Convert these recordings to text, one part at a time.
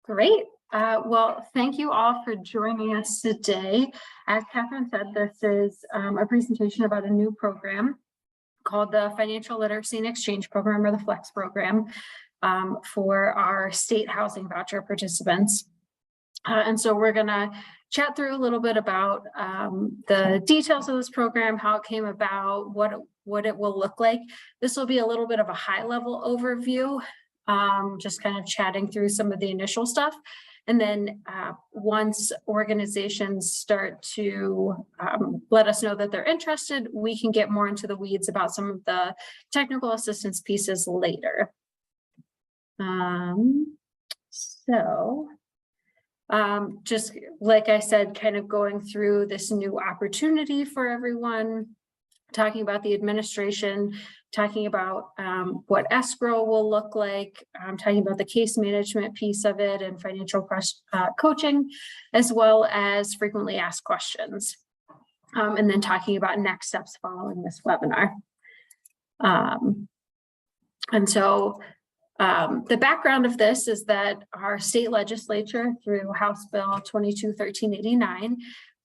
Great. Well, thank you all for joining us today. As Catherine said, this is a presentation about a new program called the Financial Literacy and Exchange Program, or the FLEX program, for our state housing voucher participants. And so we're going to chat through a little bit about the details of this program, how it came about, what it will look like. This will be a little bit of a high-level overview, just kind of chatting through some of the initial stuff. And then once organizations start to let us know that they're interested, we can get more into the weeds about some of the technical assistance pieces later. Just like I said, kind of going through this new opportunity for everyone, talking about the administration, talking about what escrow will look like, talking about the case management piece of it and financial coaching, as well as frequently asked questions, and then talking about next steps following this webinar. The background of this is that our state legislature, through House Bill 22-1389,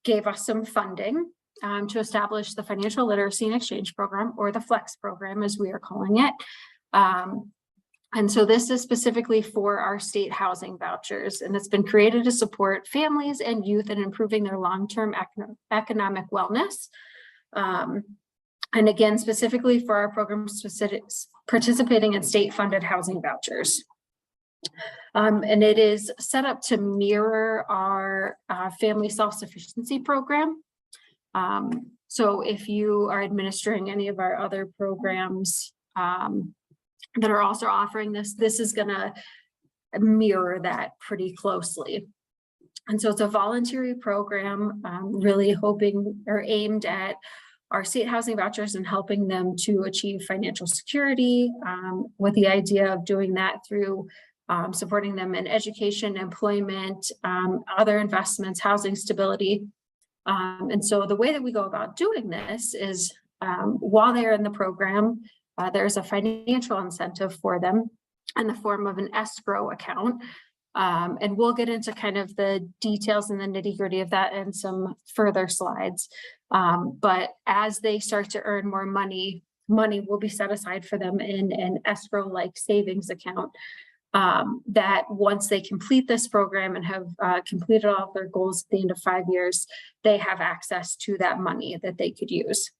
gave us some funding to establish the Financial Literacy and Exchange Program, or the FLEX program, as we are calling it. And so this is specifically for our state housing vouchers, and it's been created to support families and youth in improving their long-term economic wellness. And again, specifically for our program participating in state-funded housing vouchers. And it is set up to mirror our family self-sufficiency program. So if you are administering any of our other programs that are also offering this, this is going to mirror that pretty closely. And so it's a voluntary program, really hoping or aimed at our state housing vouchers and helping them to achieve financial security, with the idea of doing that through supporting them in education, employment, other investments, housing stability. And so the way that we go about doing this is while they're in the program, there's a financial incentive for them in the form of an escrow account. And we'll get into kind of the details and the nitty-gritty of that in some further slides. But as they start to earn more money will be set aside for them in an escrow-like savings account. That once they complete this program and have completed all of their goals at the end of 5 years, they have access to that money that they could use.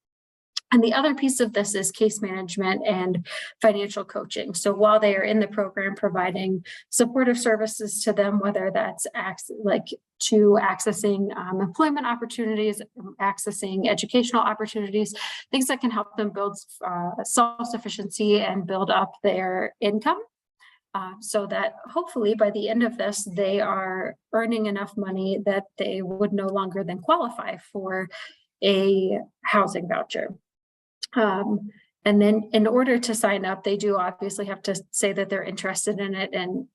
And the other piece of this is case management and financial coaching. So while they are in the program, providing supportive services to them, whether that's accessing employment opportunities, accessing educational opportunities, things that can help them build self-sufficiency and build up their income. So that hopefully by the end of this, they are earning enough money that they would no longer then qualify for a housing voucher. And then in order to sign up, they do obviously have to say that they're interested in it and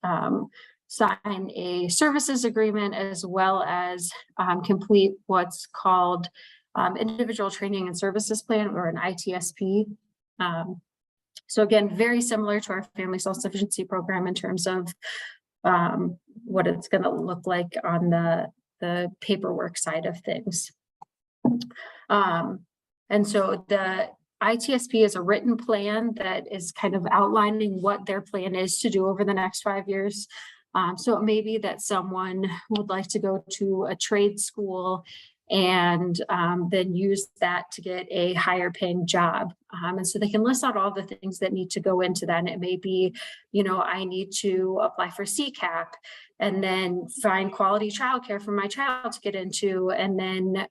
sign a services agreement, as well as complete what's called individual training and services plan, or an ITSP. So again, very similar to our family self-sufficiency program in terms of what it's going to look like on the paperwork side of things. And so the ITSP is a written plan that is kind of outlining what their plan is to do over the next 5 years. So it may be that someone would like to go to a trade school and then use that to get a higher paying job. And so they can list out all the things that need to go into that. And it may be, I need to apply for CCAP and then find quality childcare for my child to get into, and then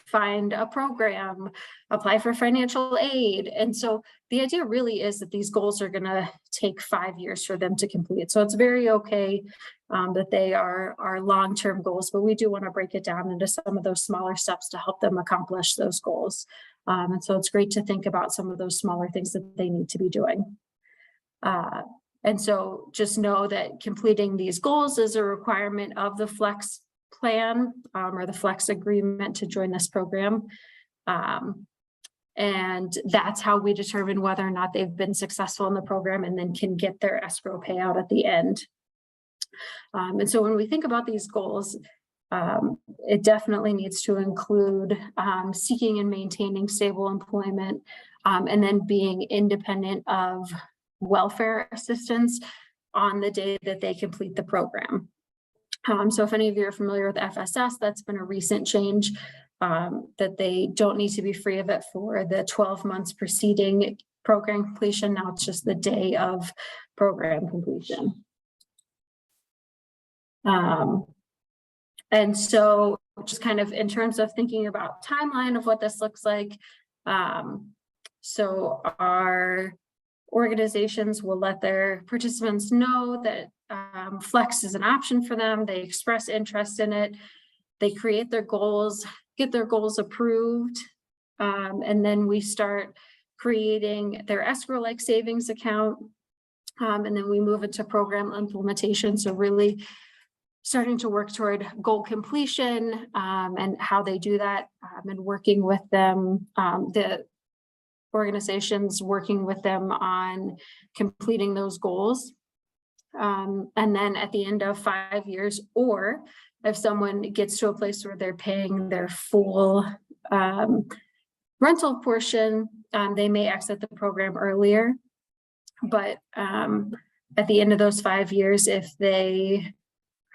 find a program, apply for financial aid. And so the idea really is that these goals are going to take 5 years for them to complete. So it's very okay that they are long-term goals, but we do want to break it down into some of those smaller steps to help them accomplish those goals. And so it's great to think about some of those smaller things that they need to be doing. And so just know that completing these goals is a requirement of the FLEX plan, or the FLEX agreement to join this program. And that's how we determine whether or not they've been successful in the program and then can get their escrow payout at the end. And so when we think about these goals, it definitely needs to include seeking and maintaining stable employment, and then being independent of welfare assistance on the day that they complete the program. So if any of you are familiar with FSS, that's been a recent change, that they don't need to be free of it for the 12 months preceding program completion. Now it's just the day of program completion. And so just kind of in terms of thinking about timeline of what this looks like. So our organizations will let their participants know that Flex is an option for them. They express interest in it. They create their goals, get their goals approved. And then we start creating their escrow-like savings account. And then we move into program implementation. So really starting to work toward goal completion, and how they do that, and working with them, the organizations working with them on completing those goals. And then at the end of 5 years, or if someone gets to a place where they're paying their full rental portion, they may exit the program earlier. But at the end of those 5 years, if they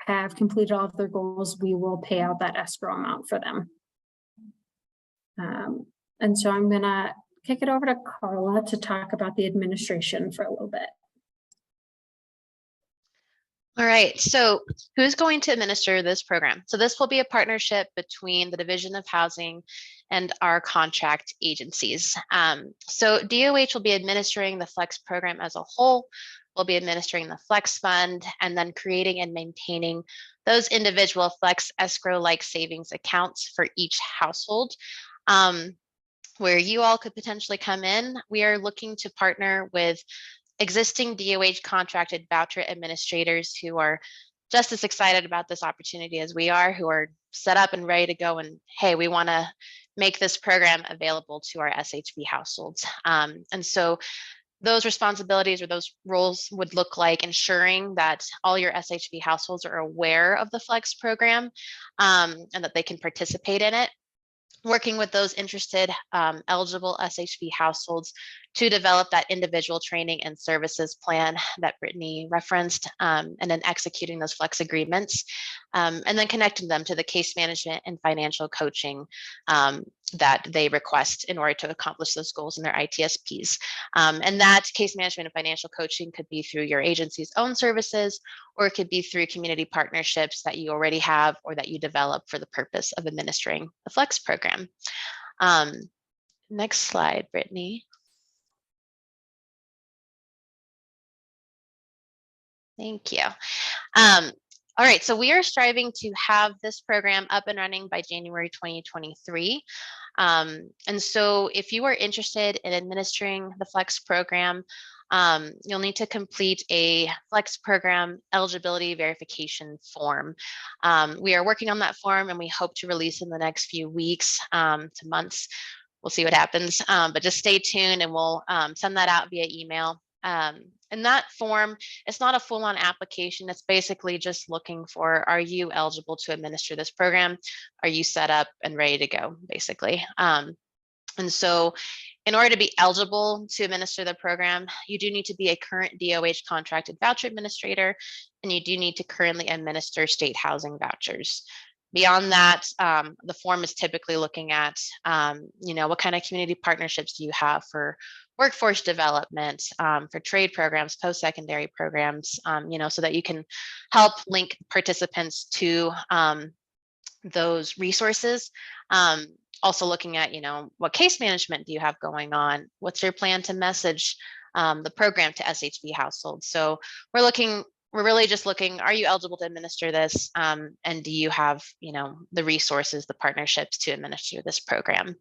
have completed all of their goals, we will pay out that escrow amount for them. And so I'm gonna kick it over to Carla to talk about the administration for a little bit. All right, so who's going to administer this program? So this will be a partnership between the Division of Housing and our contract agencies. So DOH will be administering the Flex program as a whole. We'll be administering the Flex Fund and then creating and maintaining those individual Flex escrow-like savings accounts for each household. Where you all could potentially come in, we are looking to partner with existing DOH contracted voucher administrators who are just as excited about this opportunity as we are, who are set up and ready to go and, hey, we want to make this program available to our SHV households. And so those responsibilities or those roles would look like ensuring that all your SHV households are aware of the Flex program, and that they can participate in it. Working with those interested eligible SHV households to develop that individual training and services plan that Brittany referenced, and then executing those Flex agreements, and then connecting them to the case management and financial coaching that they request in order to accomplish those goals in their ITSPs. And that case management and financial coaching could be through your agency's own services, or it could be through community partnerships that you already have or that you develop for the purpose of administering the Flex program. Next slide, Brittany. Thank you. All right, so we are striving to have this program up and running by January 2023. And so if you are interested in administering the Flex program, you'll need to complete a Flex program eligibility verification form. We are working on that form and we hope to release in the next few weeks to months. We'll see what happens, but just stay tuned and we'll send that out via email. And that form, it's not a full-on application. It's basically just looking for, are you eligible to administer this program? Are you set up and ready to go, basically? And so in order to be eligible to administer the program, you do need to be a current DOH contracted voucher administrator, and you do need to currently administer state housing vouchers. Beyond that, the form is typically looking at, what kind of community partnerships do you have for workforce development, for trade programs, post-secondary programs, so that you can help link participants to those resources. Also looking at, what case management do you have going on? What's your plan to message the program to SHV households? So we're really just looking, are you eligible to administer this? And do you have, the resources, the partnerships to administer this program?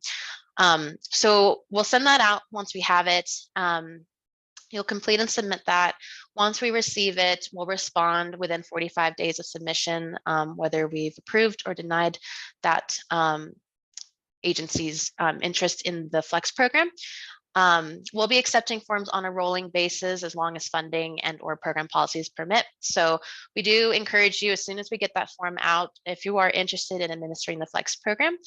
So we'll send that out once we have it. You'll complete and submit that. Once we receive it, we'll respond within 45 days of submission, whether we've approved or denied that agency's interest in the Flex program. We'll be accepting forms on a rolling basis as long as funding and or program policies permit. So we do encourage you, as soon as we get that form out, if you are interested in administering the Flex program,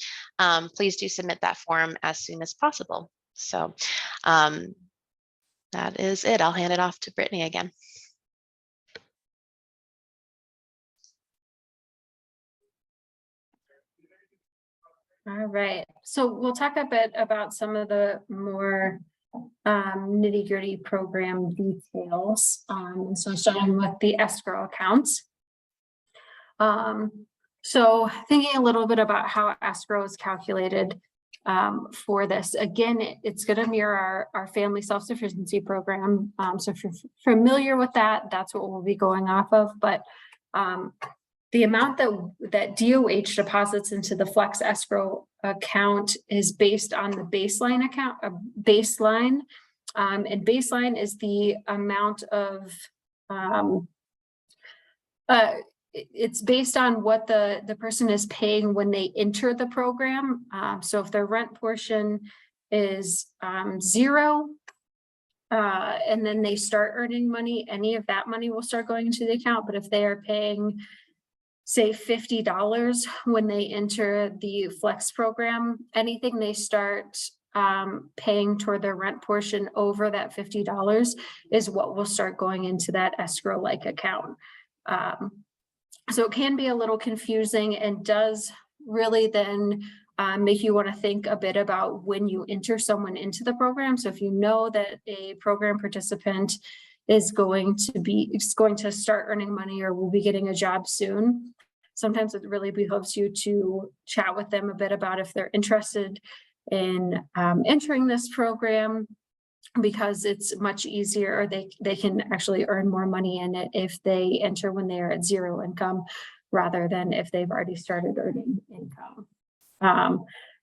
please do submit that form as soon as possible. So that is it. I'll hand it off to Brittany again. All right, so we'll talk a bit about some of the more nitty-gritty program details. So starting with the escrow accounts. So thinking a little bit about how escrow is calculated for this. Again, it's going to mirror our family self-sufficiency program. So if you're familiar with that, that's what we'll be going off of. But the amount that DOH deposits into the Flex escrow account is based on the baseline account, and baseline is the amount of, it's based on what the person is paying when they enter the program. So if their rent portion is 0, and then they start earning money, any of that money will start going into the account. But if they are paying, say, $50 when they enter the Flex program, anything they start paying toward their rent portion over that $50 is what will start going into that escrow-like account. So it can be a little confusing and does really then make you want to think a bit about when you enter someone into the program. So if you know that a program participant is going to start earning money or will be getting a job soon, sometimes it really behoves you to chat with them a bit about if they're interested in entering this program, because it's much easier, or they can actually earn more money in it if they enter when they are at 0 income rather than if they've already started earning income.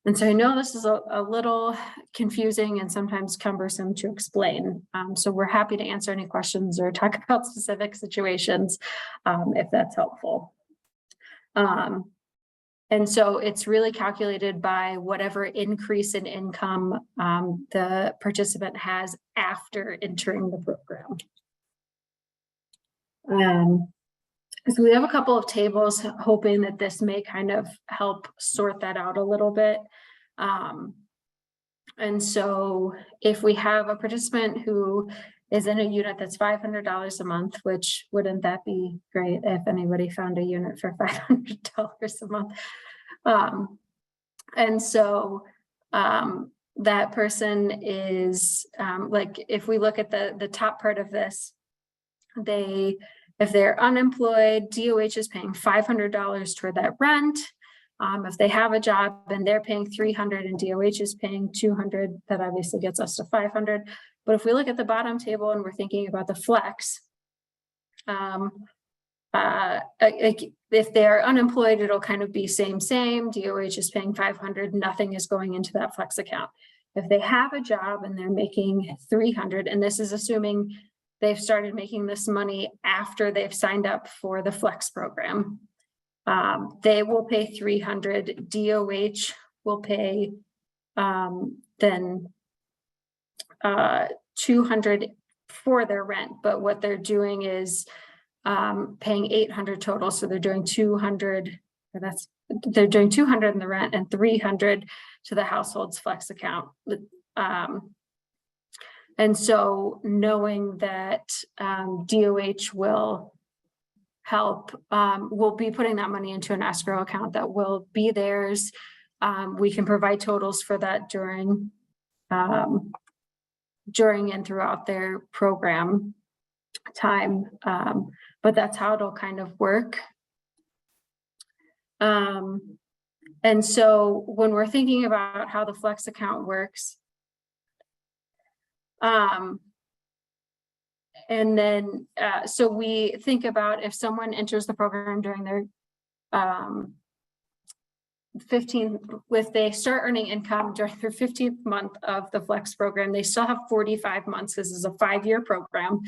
And so I know this is a little confusing and sometimes cumbersome to explain. So we're happy to answer any questions or talk about specific situations if that's helpful. And so it's really calculated by whatever increase in income the participant has after entering the program. So we have a couple of tables, hoping that this may kind of help sort that out a little bit. And so if we have a participant who is in a unit that's $500 a month, which wouldn't that be great if anybody found a unit for $500 a month? And so that person is like, if we look at the top part of this, if they're unemployed, DOH is paying $500 toward that rent. If they have a job and they're paying $300 and DOH is paying $200, that obviously gets us to $500. But if we look at the bottom table and we're thinking about the Flex, if they're unemployed, it'll kind of be same. DOH is paying $500, nothing is going into that Flex account. If they have a job and they're making $300, and this is assuming they've started making this money after they've signed up for the Flex program, they will pay $300. DOH will pay then $200 for their rent. But what they're doing is paying $800 total. So they're doing $200, they're doing $200 in the rent and $300 to the household's Flex account. And so knowing that DOH will help, we'll be putting that money into an escrow account that will be theirs. We can provide totals for that during and throughout their program time, but that's how it'll kind of work. And so when we're thinking about how the Flex account works, and then so we think about if someone enters the program during their 15th, if they start earning income during their 15th month of the Flex program, they still have 45 months. This is a 5-year program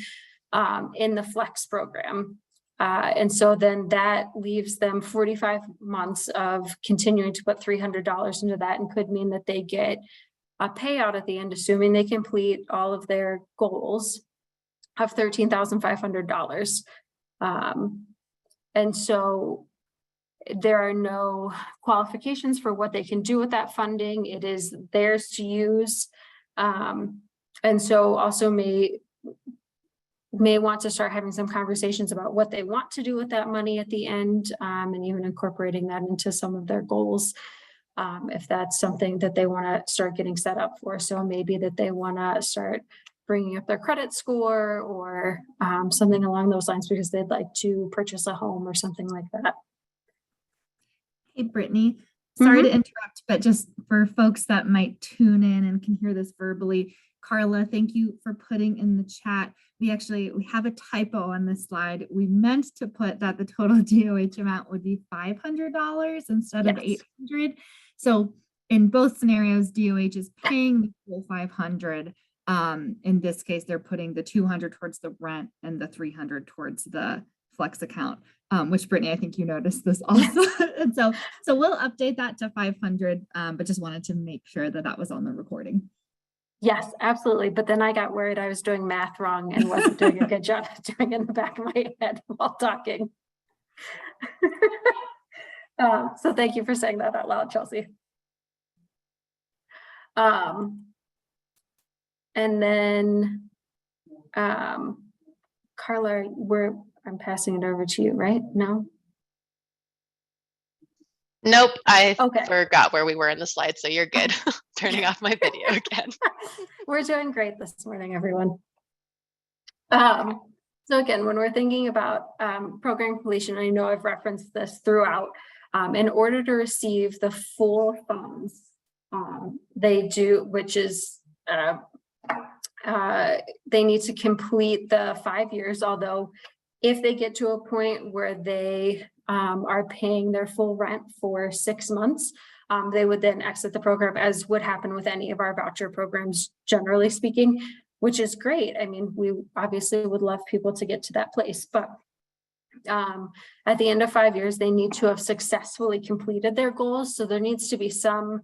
in the Flex program. And so then that leaves them 45 months of continuing to put $300 into that, and could mean that they get a payout at the end, assuming they complete all of their goals, of $13,500. And so there are no qualifications for what they can do with that funding. It is theirs to use. And so also may want to start having some conversations about what they want to do with that money at the end, and even incorporating that into some of their goals, if that's something that they want to start getting set up for. So maybe that they want to start bringing up their credit score or something along those lines because they'd like to purchase a home or something like that. Hey, Brittany, sorry to interrupt, but just for folks that might tune in and can hear this verbally, Carla, thank you for putting in the chat. We have a typo on this slide. We meant to put that the total DOH amount would be $500 instead of $800. So in both scenarios, DOH is paying the full $500. In this case, they're putting the $200 towards the rent and the $300 towards the flex account, which Brittany, I think you noticed this also. And so we'll update that to 500, but just wanted to make sure that that was on the recording. Yes, absolutely. But then I got worried I was doing math wrong and wasn't doing a good job of doing it in the back of my head while talking. So thank you for saying that out loud, Chelsea. And then Carla, I'm passing it over to you, right? No? Nope, I Okay. forgot where we were in the slide, so you're good. Turning off my video again. We're doing great this morning, everyone. So again, when we're thinking about program completion, I know I've referenced this throughout, in order to receive the full funds, they do, which is they need to complete the 5 years, although if they get to a point where they are paying their full rent for 6 months, they would then exit the program, as would happen with any of our voucher programs, generally speaking, which is great. I mean, we obviously would love people to get to that place, but at the end of 5 years, they need to have successfully completed their goals. So there needs to be some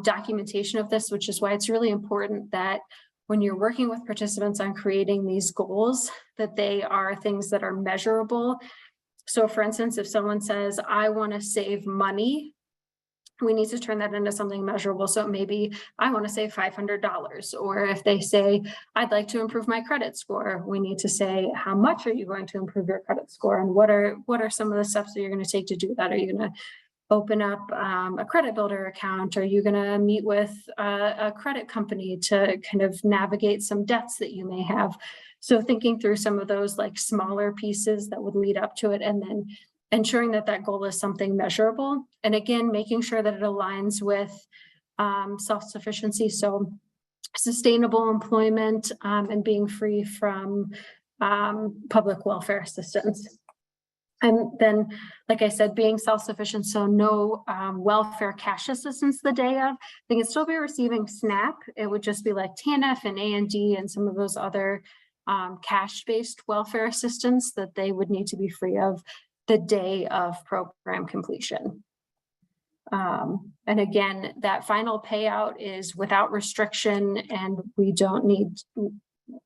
documentation of this, which is why it's really important that when you're working with participants on creating these goals, that they are things that are measurable. So for instance, if someone says, I want to save money, we need to turn that into something measurable. So maybe I want to save $500, or if they say, I'd like to improve my credit score, we need to say, how much are you going to improve your credit score? And what are some of the steps that you're going to take to do that? Are you going to open up a credit builder account? Are you going to meet with a credit company to kind of navigate some debts that you may have? So thinking through some of those like smaller pieces that would lead up to it, and then ensuring that that goal is something measurable. And again, making sure that it aligns with self-sufficiency. So sustainable employment and being free from public welfare assistance. And then, like I said, being self-sufficient, so no welfare cash assistance the day of. They can still be receiving SNAP. It would just be like TANF and A&D and some of those other cash-based welfare assistance that they would need to be free of the day of program completion. And again, that final payout is without restriction, and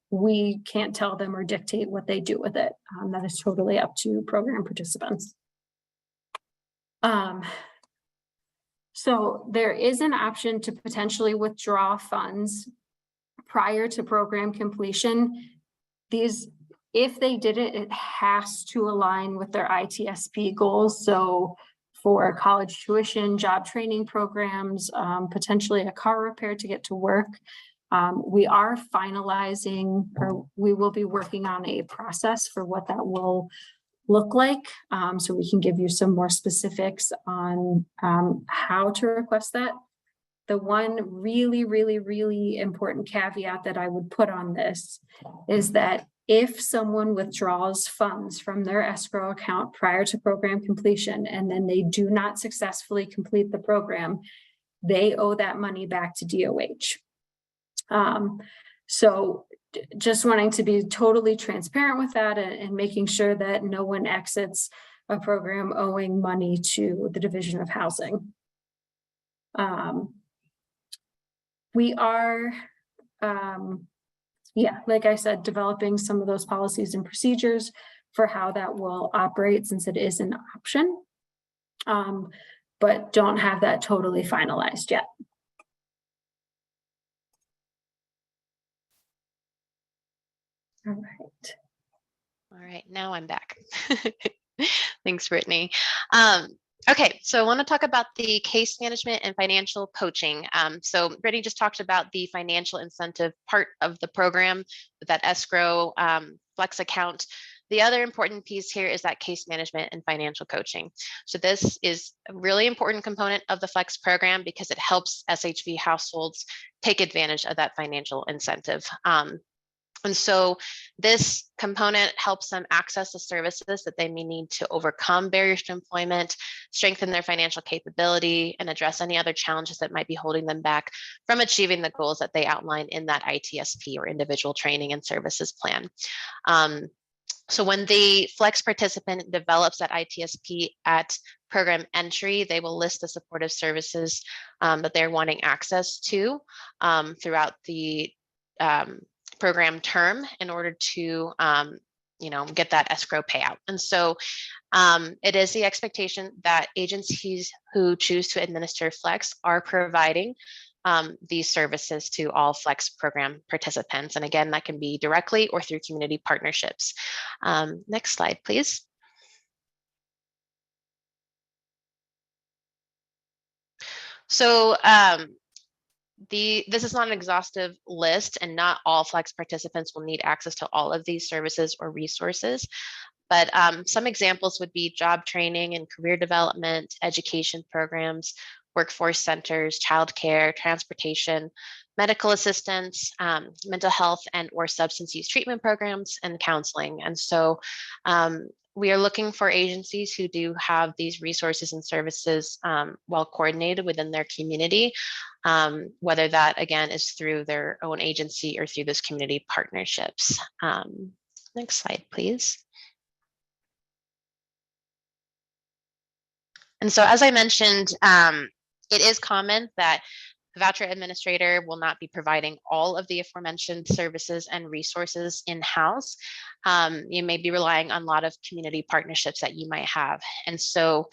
we can't tell them or dictate what they do with it. That is totally up to program participants. So there is an option to potentially withdraw funds prior to program completion. If they did it, it has to align with their ITSP goals. So for college tuition, job training programs, potentially a car repair to get to work. We are finalizing, or we will be working on a process for what that will look like. So we can give you some more specifics on how to request that. The one really, really, really important caveat that I would put on this is that if someone withdraws funds from their escrow account prior to program completion, and then they do not successfully complete the program, they owe that money back to DOH. So just wanting to be totally transparent with that and making sure that no one exits a program owing money to the Division of Housing. We are, yeah, like I said, developing some of those policies and procedures for how that will operate since it is an option. But don't have that totally finalized yet. All right. All right, now I'm back. Thanks, Brittany. Okay, so I want to talk about the case management and financial coaching. So Brittany just talked about the financial incentive part of the program with that escrow flex account. The other important piece here is that case management and financial coaching. So this is a really important component of the flex program because it helps SHV households take advantage of that financial incentive. And so this component helps them access the services that they may need to overcome barriers to employment, strengthen their financial capability, and address any other challenges that might be holding them back from achieving the goals that they outline in that ITSP or individual training and services plan. So when the Flex participant develops that ITSP at program entry, they will list the supportive services that they're wanting access to throughout the program term in order to get that escrow payout. And so it is the expectation that agencies who choose to administer Flex are providing these services to all Flex program participants. And again, that can be directly or through community partnerships. Next slide, please. So this is not an exhaustive list, and not all Flex participants will need access to all of these services or resources. But some examples would be job training and career development, education programs, workforce centers, childcare, transportation, medical assistance, mental health and or substance use treatment programs, and counseling. And so we are looking for agencies who do have these resources and services well coordinated within their community, whether that, again, is through their own agency or through those community partnerships. Next slide, please. And so, as I mentioned, it is common that the voucher administrator will not be providing all of the aforementioned services and resources in-house. You may be relying on a lot of community partnerships that you might have. And so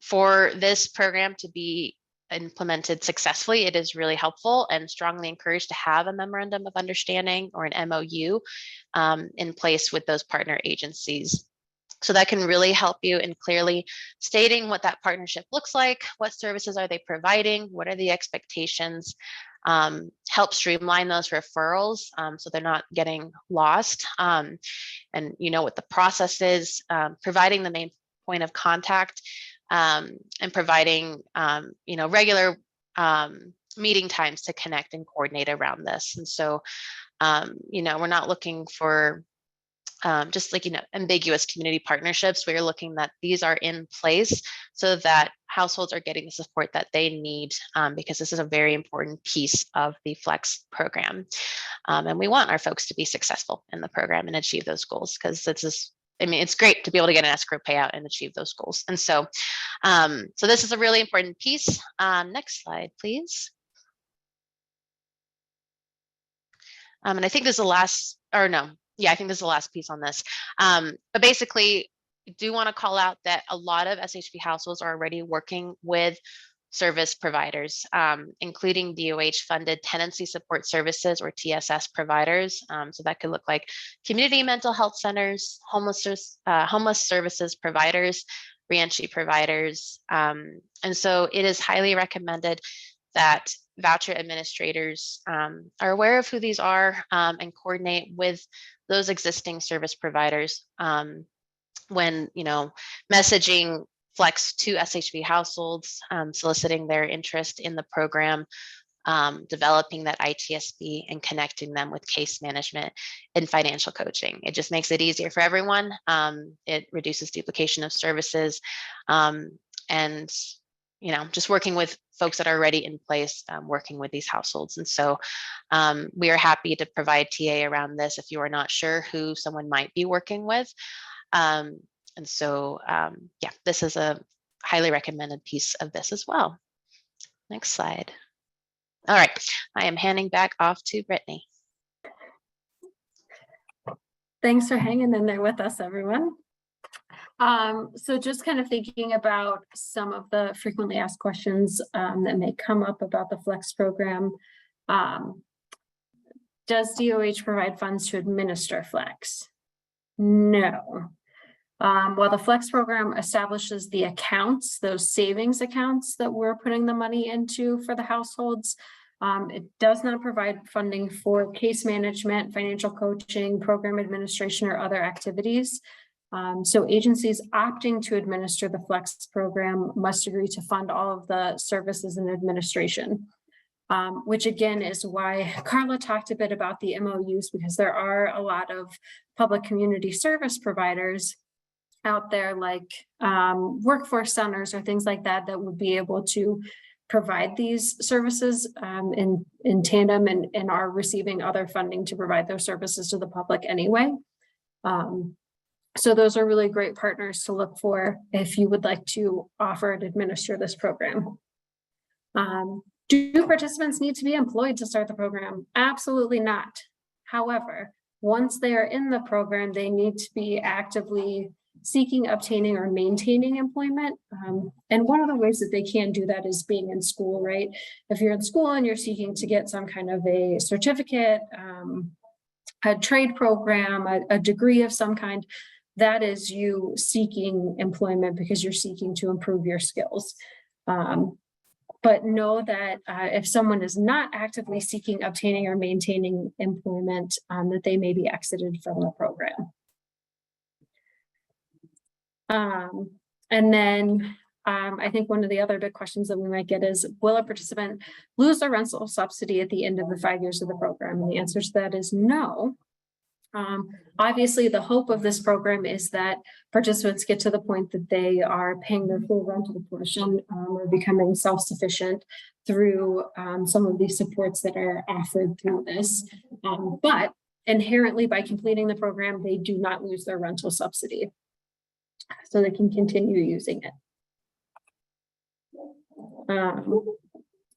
for this program to be implemented successfully, it is really helpful and strongly encouraged to have a memorandum of understanding or an MOU in place with those partner agencies. So that can really help you in clearly stating what that partnership looks like, what services are they providing, what are the expectations, help streamline those referrals so they're not getting lost, and you know what the process is, providing the main point of contact, and providing regular meeting times to connect and coordinate around this. And so we're not looking for just ambiguous community partnerships. We're looking that these are in place so that households are getting the support that they need, because this is a very important piece of the Flex program. And we want our folks to be successful in the program and achieve those goals, because it's great to be able to get an escrow payout and achieve those goals. And so, so this is a really important piece. Next slide, please. And I think this is the last, or no, yeah, I think this is the last piece on this. But basically, I do want to call out that a lot of SHV households are already working with service providers, including DOH-funded tenancy support services or TSS providers. So that could look like community mental health centers, homeless services providers, reentry providers. And so it is highly recommended that voucher administrators are aware of who these are and coordinate with those existing service providers when messaging Flex to SHV households, soliciting their interest in the program, developing that ITSP, and connecting them with case management and financial coaching. It just makes it easier for everyone. It reduces duplication of services, and just working with folks that are already in place, working with these households. And so we are happy to provide TA around this if you are not sure who someone might be working with. And so, yeah, this is a highly recommended piece of this as well. Next slide. All right, I am handing back off to Brittany. Thanks for hanging in there with us, everyone. So just kind of thinking about some of the frequently asked questions that may come up about the Flex program. Does DOH provide funds to administer Flex? No. While the Flex program establishes the accounts, those savings accounts that we're putting the money into for the households, it does not provide funding for case management, financial coaching, program administration, or other activities. So agencies opting to administer the Flex program must agree to fund all of the services and administration, which again is why Carla talked a bit about the MOUs, because there are a lot of public community service providers out there like workforce centers or things like that that would be able to provide these services in tandem and are receiving other funding to provide those services to the public anyway. So those are really great partners to look for if you would like to offer and administer this program. Do participants need to be employed to start the program? Absolutely not. However, once they are in the program, they need to be actively seeking, obtaining, or maintaining employment. And one of the ways that they can do that is being in school, right? If you're in school and you're seeking to get some kind of a certificate, a trade program, a degree of some kind, that is you seeking employment because you're seeking to improve your skills. But know that if someone is not actively seeking, obtaining, or maintaining employment, that they may be exited from the program. And then I think one of the other big questions that we might get is, will a participant lose their rental subsidy at the end of the 5 years of the program? And the answer to that is no. Obviously, the hope of this program is that participants get to the point that they are paying their full rental portion or becoming self-sufficient through some of these supports that are offered through this. But inherently, by completing the program, they do not lose their rental subsidy. So they can continue using it.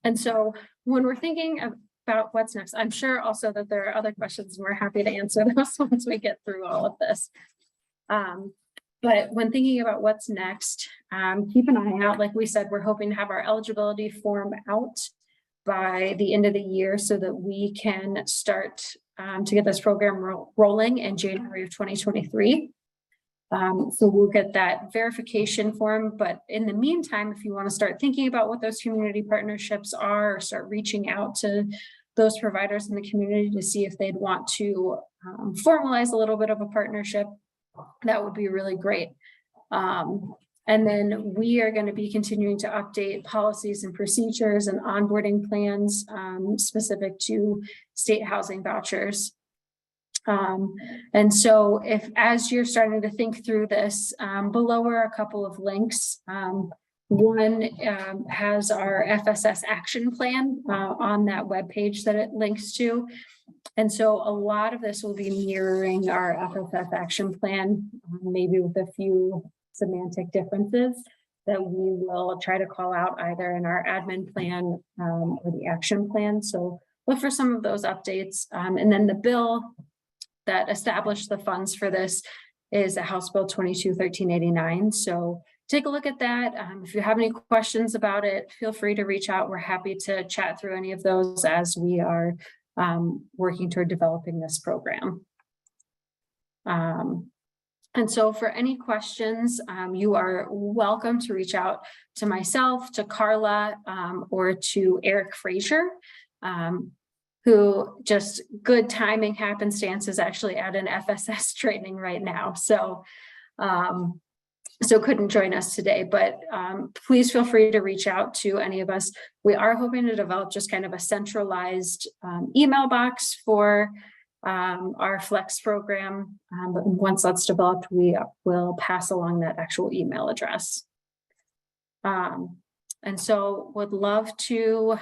And so when we're thinking about what's next, I'm sure also that there are other questions and we're happy to answer those once we get through all of this. But when thinking about what's next, keep an eye out. Like we said, we're hoping to have our eligibility form out by the end of the year so that we can start to get this program rolling in January of 2023. So we'll get that verification form, but in the meantime, if you want to start thinking about what those community partnerships are, or start reaching out to those providers in the community to see if they'd want to formalize a little bit of a partnership, that would be really great. And then we are going to be continuing to update policies and procedures and onboarding plans specific to state housing vouchers. And so if, as you're starting to think through this, below are a couple of links. One has our FSS action plan on that webpage that it links to. And so a lot of this will be mirroring our FSS action plan, maybe with a few semantic differences that we will try to call out either in our admin plan or the action plan. So look for some of those updates. And then the bill that established the funds for this is a House Bill 22-1389. So take a look at that. If you have any questions about it, feel free to reach out. We're happy to chat through any of those as we are working toward developing this program. And so for any questions, you are welcome to reach out to myself, to Carla, or to Eric Frazier. Who just good timing happenstance is actually at an FSS training right now. So, so couldn't join us today, but please feel free to reach out to any of us. We are hoping to develop just kind of a centralized email box for our Flex program. But once that's developed, we will pass along that actual email address. And so would love to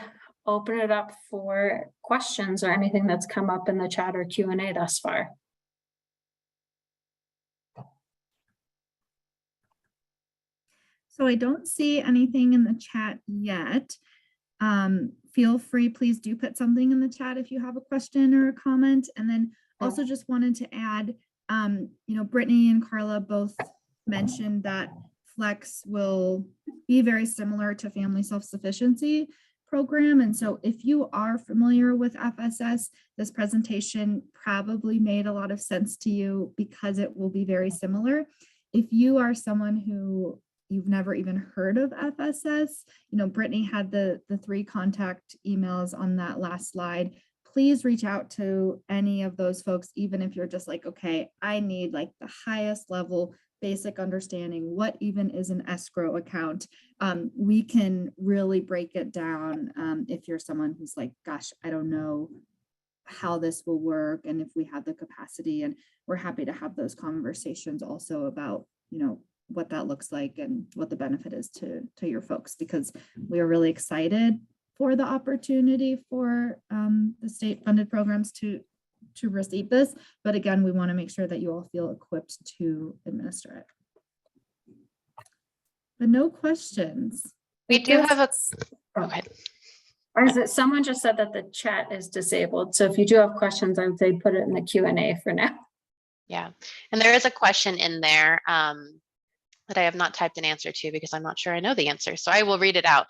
open it up for questions or anything that's come up in the chat or Q&A thus far. So I don't see anything in the chat yet. feel free, please do put something in the chat if you have a question or a comment. And then also just wanted to add, Brittany and Carla both mentioned that Flex will be very similar to Family Self-Sufficiency program. And so if you are familiar with FSS, this presentation probably made a lot of sense to you because it will be very similar. If you are someone who you've never even heard of FSS, Brittany had the 3 contact emails on that last slide. Please reach out to any of those folks, even if you're just like, okay, I need like the highest level basic understanding. What even is an escrow account? We can really break it down if you're someone who's like, gosh, I don't know how this will work and if we have the capacity. And we're happy to have those conversations also about, what that looks like and what the benefit is to your folks, because we are really excited for the opportunity for the state funded programs to receive this. But again, we want to make sure that you all feel equipped to administer it. But no questions. We do have a, okay. Or is it someone just said that the chat is disabled? So if you do have questions, I would say put it in the Q&A for now. Yeah, and there is a question in there that I have not typed an answer to because I'm not sure I know the answer. So I will read it out.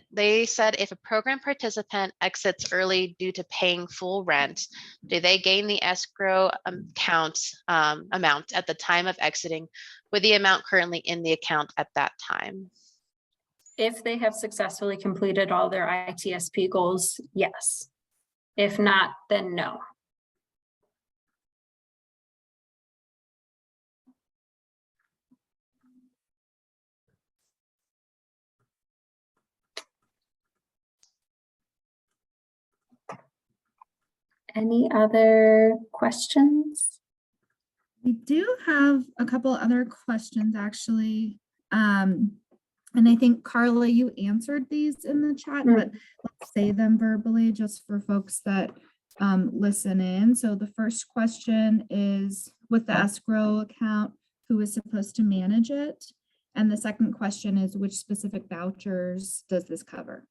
They said, if a program participant exits early due to paying full rent, do they gain the escrow account amount at the time of exiting with the amount currently in the account at that time? If they have successfully completed all their ITSP goals, yes. If not, then no. Any other questions? We do have a couple other questions actually. And I think Carla, you answered these in the chat, but let's say them verbally just for folks that listen in. So the first question is, with the escrow account, who is supposed to manage it? And the second question is, which specific vouchers does this cover?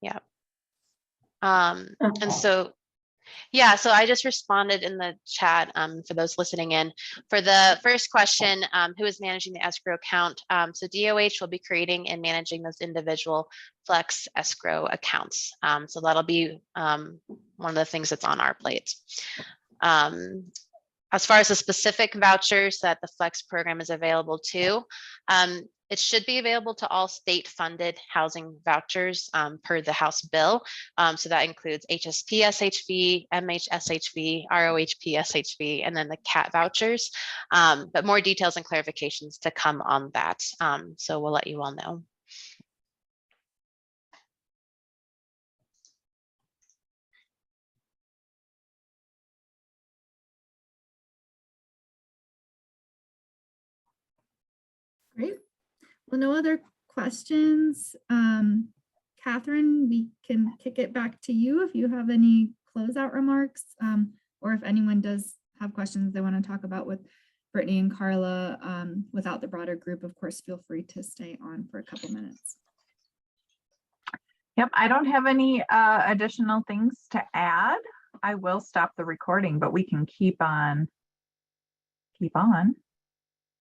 Yeah. And so, yeah, so I just responded in the chat for those listening in. For the first question, who is managing the escrow account? So DOH will be creating and managing those individual Flex escrow accounts. So that'll be one of the things that's on our plate. As far as the specific vouchers that the Flex program is available to, it should be available to all state-funded housing vouchers per the House bill. So that includes HSP SHV, MH SHV, ROHP SHV, and then the CAT vouchers. But more details and clarifications to come on that. So we'll let you all know. Great. Well, no other questions. Catherine, we can kick it back to you if you have any closeout remarks, or if anyone does have questions they want to talk about with Brittany and Carla without the broader group, of course, feel free to stay on for a couple minutes. Yep, I don't have any additional things to add. I will stop the recording, but we can keep on.